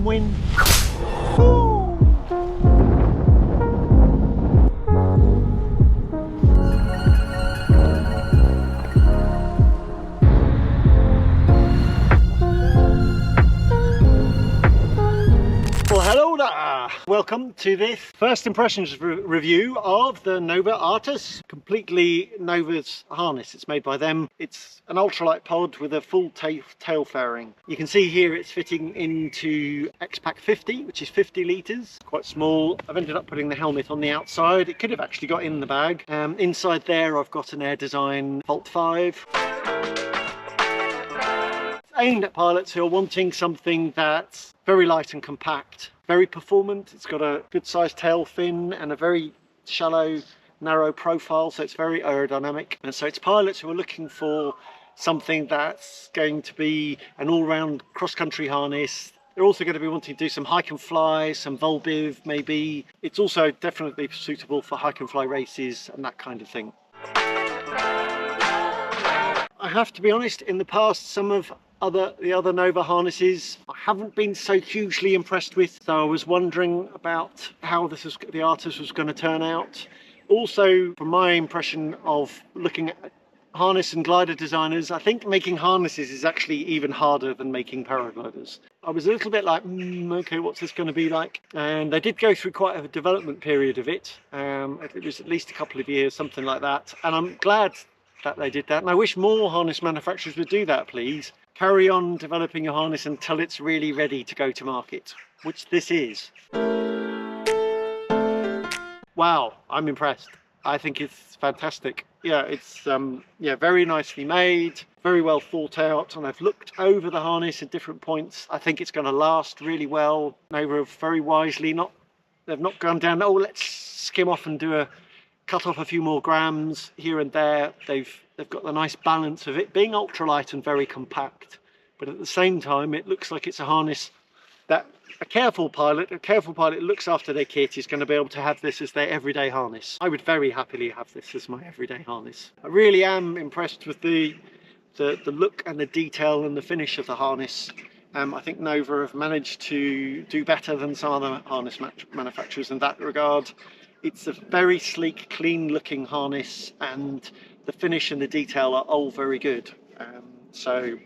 win. Well, hello there! Welcome to this first impressions review of the NOVA ARTUS. Completely NOVA's harness. It's made by them. It's an ultralight pod with a full tail fairing. You can see here it's fitting into X-Pack 50, which is 50 litres. Quite small. I've ended up putting the helmet on the outside. It could have actually got in the bag. Inside there I've got an Air Design Volt 5. Aimed at pilots who are wanting something that's very light and compact, very performant. It's got a good sized tail fin and a very shallow, narrow profile, so it's very aerodynamic. And so it's pilots who are looking for something that's going to be an all-round cross-country harness. They're also going to be wanting to do some hike and fly, some Volbiv maybe. It's also definitely suitable for hike and fly races and that kind of thing. I have to be honest, in the past, some of the other NOVA harnesses I haven't been so hugely impressed with, so I was wondering about how the ARTUS was going to turn out. Also, from my impression of looking at harness and glider designers, I think making harnesses is actually even harder than making paragliders. I was a little bit like, okay, what's this going to be like? And they did go through quite a development period of it. It was at least a couple of years, something like that, and I'm glad that they did that, and I wish more harness manufacturers would do that, please. Carry on developing your harness until it's really ready to go to market, which this is. Wow, I'm impressed. I think it's fantastic. Yeah, it's very nicely made, very well thought out, and I've looked over the harness at different points. I think it's going to last really well. NOVA have very wisely they've not gone down, oh, let's skim off and cut off a few more grams here and there. They've got the nice balance of it being ultralight and very compact, but at the same time it looks like it's a harness that a careful pilot looks after their kit is going to be able to have this as their everyday harness. I would very happily have this as my everyday harness. I really am impressed with the look and the detail and the finish of the harness. I think NOVA have managed to do better than some other harness manufacturers in that regard. It's a very sleek, clean looking harness, and the finish and the detail are all very good. You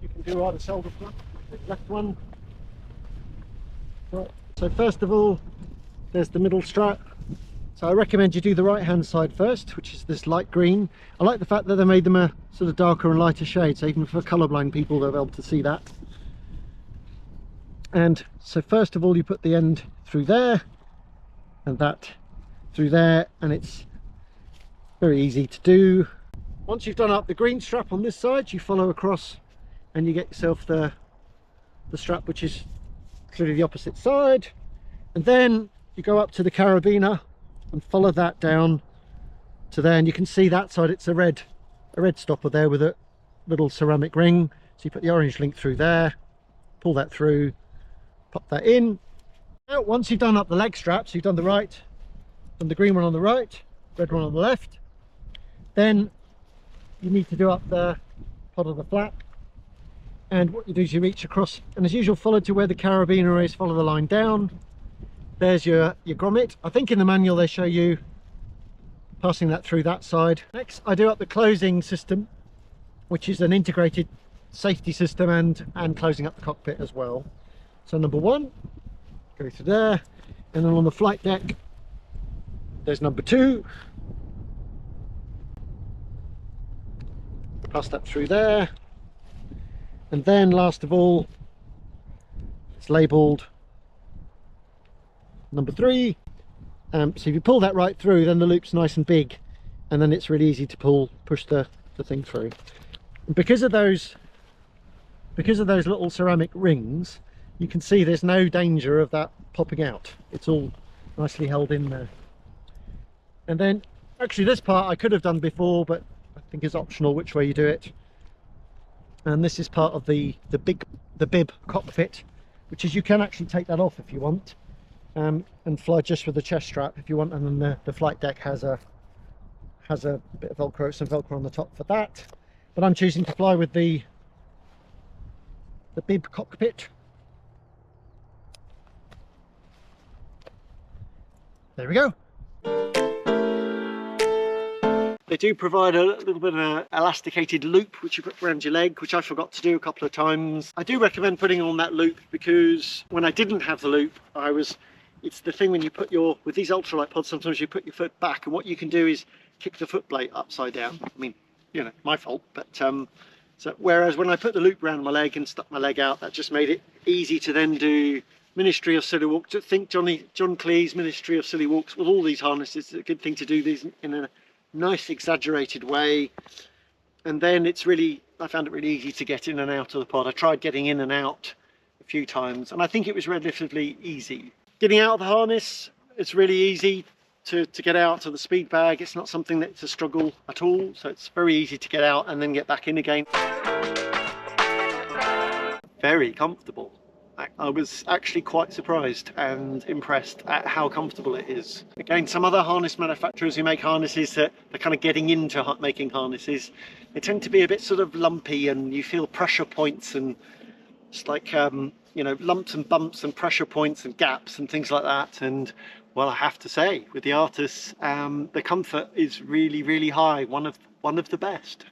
can do either shoulder flap, the left one. Right. So first of all, there's the middle strap. So I recommend you do the right hand side first, which is this light green. I like the fact that they made them a sort of darker and lighter shade, so even for colourblind people they'll be able to see that. And so first of all you put the end through there and that through there, and it's very easy to do. Once you've done up the green strap on this side, you follow across and you get yourself the strap which is clearly the opposite side, and then you go up to the carabiner and follow that down to there, and you can see that side it's a red stopper there with a little ceramic ring. So you put the orange link through there, pull that through, pop that in. Now once you've done up the leg straps, you've done the green one on the right, red one on the left, then you need to do up the pod of the flap. And what you do is you reach across, and as usual follow to where the carabiner is, follow the line down. There's your grommet. I think in the manual they show you passing that through that side. Next I do up the closing system, which is an integrated safety system and closing up the cockpit as well. So number one, go through there, and then on the flight deck there's number two, pass that through there, and then last of all it's labelled number three. So if you pull that right through, then the loop's nice and big, and then it's really easy to push the thing through. And because of those little ceramic rings, you can see there's no danger of that popping out. It's all nicely held in there. And then actually this part I could have done before, but I think it's optional which way you do it. And this is part of the bib cockpit, which is you can actually take that off if you want, and fly just with the chest strap if you want, and then the flight deck has a bit of velcro, some velcro on the top for that. but I'm choosing to fly with the bib cockpit. There we go. They do provide a little bit of an elasticated loop which you put around your leg, which I forgot to do a couple of times. I do recommend putting on that loop because when I didn't have the loop, it's the thing when you put with these ultralight pods, sometimes you put your foot back, and what you can do is kick the foot plate upside down. I mean, you know, my fault, but so whereas when I put the loop around my leg and stuck my leg out, that just made it easy to then do Ministry of Silly Walks. Think John Cleese's Ministry of Silly Walks with all these harnesses. It's a good thing to do these in a nice exaggerated way, and then I found it really easy to get in and out of the pod. I tried getting in and out a few times, and I think it was relatively easy. Getting out of the harness, it's really easy to get out of the speed bag. It's not something that's a struggle at all, so it's very easy to get out and then get back in again. Very comfortable. I was actually quite surprised and impressed at how comfortable it is. Again, some other harness manufacturers who make harnesses that are kind of getting into making harnesses, they tend to be a bit sort of lumpy, and you feel pressure points, and it's like you know, lumps and bumps and pressure points and gaps and things like that. And well, I have to say, with the Artus, the comfort is really, really high. One of the best.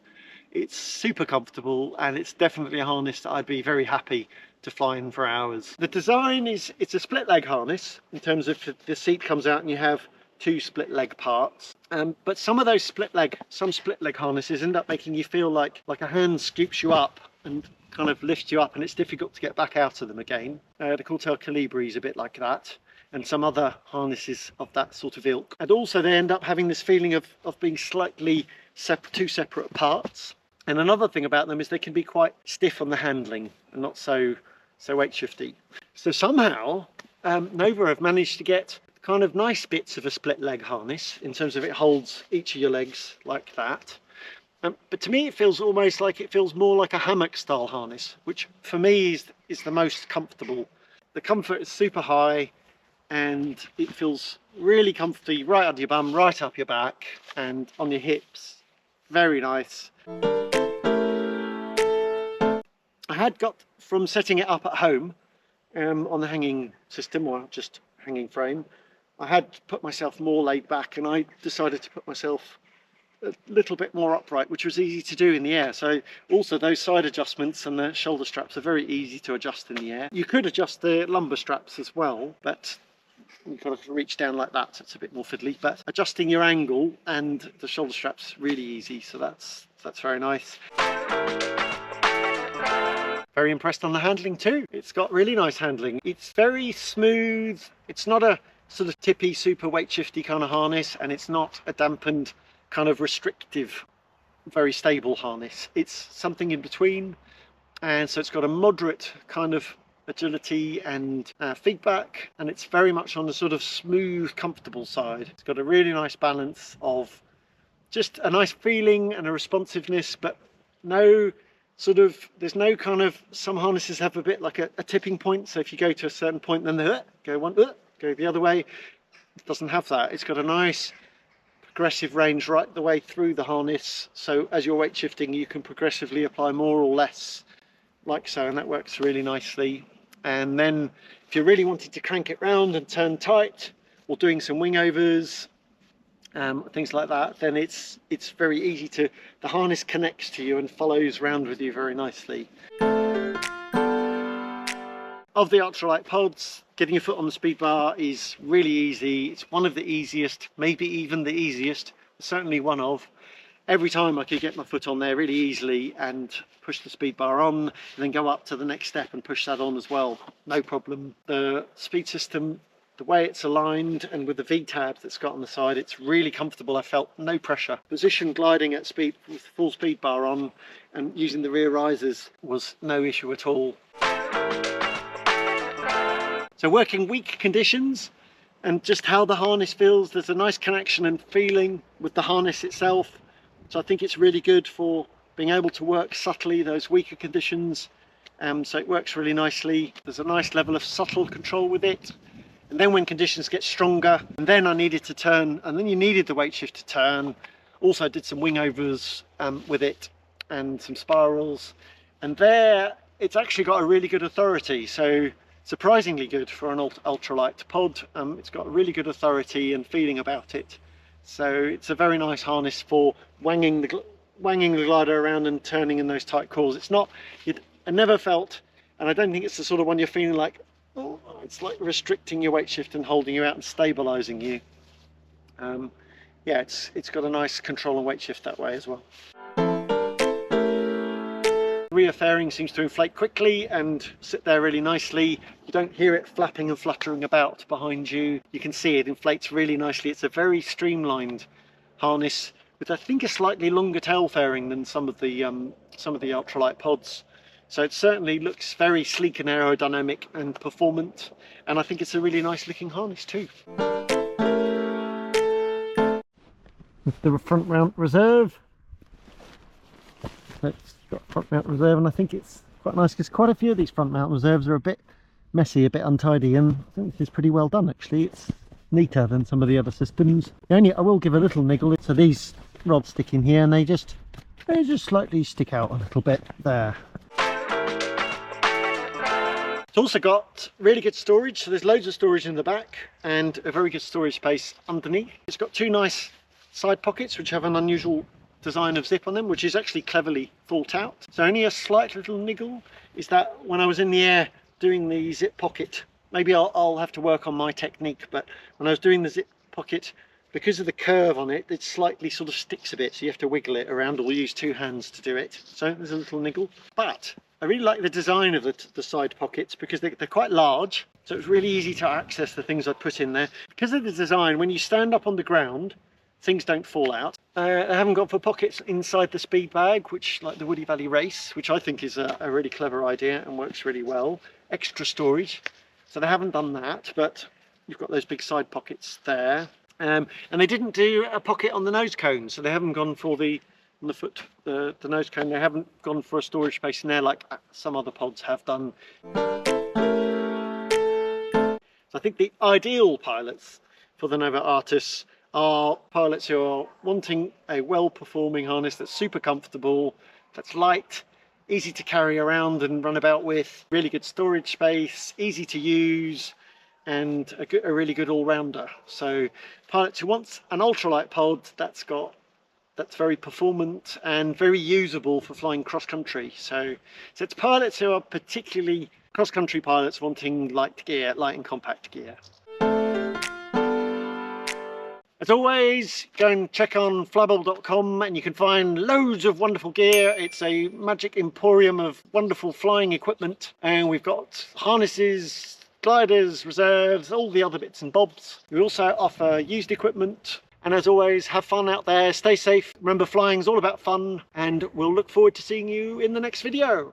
It's super comfortable, and it's definitely a harness that I'd be very happy to fly in for hours. The design it's a split leg harness in terms of the seat comes out and you have two split leg parts, but some split leg harnesses end up making you feel like a hand scoops you up and kind of lifts you up, and it's difficult to get back out of them again. The Cortel Calibri is a bit like that, and some other harnesses of that sort of ilk. And also they end up having this feeling of being slightly two separate parts. And another thing about them is they can be quite stiff on the handling and not so weight shifty. So somehow NOVA have managed to get kind of nice bits of a split leg harness in terms of it holds each of your legs like that. But to me it feels more like a hammock style harness, which for me is the most comfortable. The comfort is super high, and it feels really comfy right under your bum, right up your back and on your hips. Very nice. I had got, from setting it up at home on the hanging system, or just hanging frame, I had put myself more laid back, and I decided to put myself a little bit more upright, which was easy to do in the air. So also those side adjustments and the shoulder straps are very easy to adjust in the air. You could adjust the lumbar straps as well, but you've got to reach down like that, so it's a bit more fiddly. But adjusting your angle and the shoulder straps really easy, so that's very nice. Very impressed on the handling too. It's got really nice handling. It's very smooth. It's not a sort of tippy, super weight shifty kind of harness, and it's not a dampened kind of restrictive, very stable harness. It's something in between, and so it's got a moderate kind of agility and feedback, and it's very much on the sort of smooth, comfortable side. It's got a really nice balance of just a nice feeling and a responsiveness, but there's no kind of, some harnesses have a bit like a tipping point, so if you go to a certain point then they go the other way. It doesn't have that. It's got a nice progressive range right the way through the harness, so as you're weight shifting you can progressively apply more or less, like so, and that works really nicely. And then if you're really wanting to crank it round and turn tight, or doing some wing overs, things like that, then it's very easy to, the harness connects to you and follows round with you very nicely. Of the ultralight pods, getting your foot on the speed bar is really easy. It's one of the easiest, maybe even the easiest, certainly one of. Every time I could get my foot on there really easily and push the speed bar on, and then go up to the next step and push that on as well, no problem. The speed system, the way it's aligned and with the V-tab that's got on the side, it's really comfortable. I felt no pressure. Position gliding at speed with full speed bar on and using the rear risers was no issue at all. So working weak conditions and just how the harness feels, there's a nice connection and feeling with the harness itself. So I think it's really good for being able to work subtly those weaker conditions. So it works really nicely. There's a nice level of subtle control with it. And then when conditions get stronger, and then I needed to turn, and then you needed the weight shift to turn. Also did some wing overs with it, and some spirals, and there it's actually got a really good authority, so surprisingly good for an ultralight pod. It's got a really good authority and feeling about it, so it's a very nice harness for wanging the glider around and turning in those tight corners. It's not, I never felt, and I don't think it's the sort of one you're feeling like, oh, it's like restricting your weight shift and holding you out and stabilizing you. Yeah, it's got a nice control and weight shift that way as well. The rear fairing seems to inflate quickly and sit there really nicely. You don't hear it flapping and fluttering about behind you. You can see it inflates really nicely. It's a very streamlined harness with, I think, a slightly longer tail fairing than some of the ultralight pods. So it certainly looks very sleek and aerodynamic and performant, and I think it's a really nice looking harness too. With the front mount reserve. It's got front mount reserve, and I think it's quite nice because quite a few of these front mount reserves are a bit messy, a bit untidy, and I think this is pretty well done actually. It's neater than some of the other systems. I will give a little niggle. So these rods stick in here and they just slightly stick out a little bit there. It's also got really good storage, so there's loads of storage in the back and a very good storage space underneath. It's got two nice side pockets which have an unusual design of zip on them, which is actually cleverly thought out. So only a slight little niggle is that when I was in the air doing the zip pocket, maybe I'll have to work on my technique, but when I was doing the zip pocket, because of the curve on it, it slightly sort of sticks a bit, so you have to wiggle it around or use two hands to do it. So there's a little niggle. But I really like the design of the side pockets because they're quite large, so it's really easy to access the things I put in there. Because of the design, when you stand up on the ground, things don't fall out. I haven't got for pockets inside the speed bag, which, like the Woody Valley Race, which I think is a really clever idea and works really well. Extra storage, so they haven't done that, but you've got those big side pockets there. And they didn't do a pocket on the nose cone, so they haven't gone for the nose cone. They haven't gone for a storage space in there like some other pods have done. So I think the ideal pilots for the NOVA ARTUS are pilots who are wanting a well-performing harness that's super comfortable, that's light, easy to carry around and run about with, really good storage space, easy to use, and a really good all-rounder. So pilots who want an ultralight pod that's very performant and very usable for flying cross-country. So it's pilots who are particularly cross-country pilots wanting light and compact gear. As always, go and check on flybubble.com and you can find loads of wonderful gear. It's a magic emporium of wonderful flying equipment, and we've got harnesses, gliders, reserves, all the other bits and bobs. We also offer used equipment, and as always, have fun out there, stay safe. Remember, flying's all about fun, and we'll look forward to seeing you in the next video.